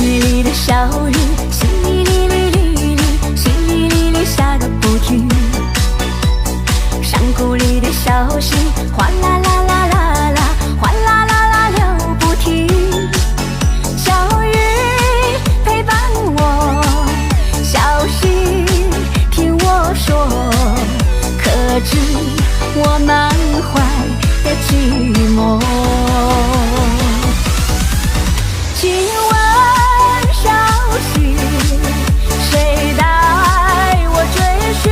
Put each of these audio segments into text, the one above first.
月里的小雨，淅沥沥沥沥沥，淅沥沥沥下个不停。山谷里的小溪，哗啦啦啦啦啦，哗啦啦啦流不停。小雨陪伴我，小溪听我说，可知我满怀的寂寞。请问小溪，谁带我追寻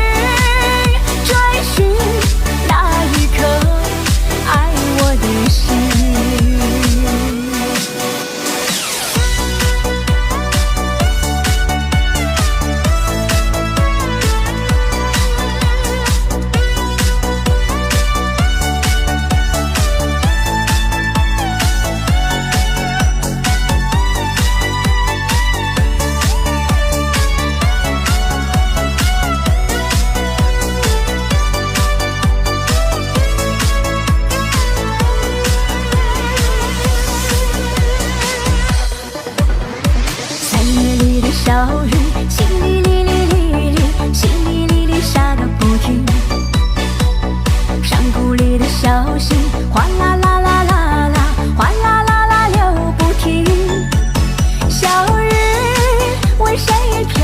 那一颗爱我的心？小雨，淅沥沥沥沥沥，淅沥沥沥下个不停。山谷里的小溪，哗啦啦啦啦啦，哗啦啦啦流不停。小雨为谁飘？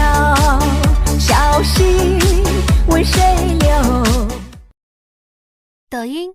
小溪为谁流？抖音。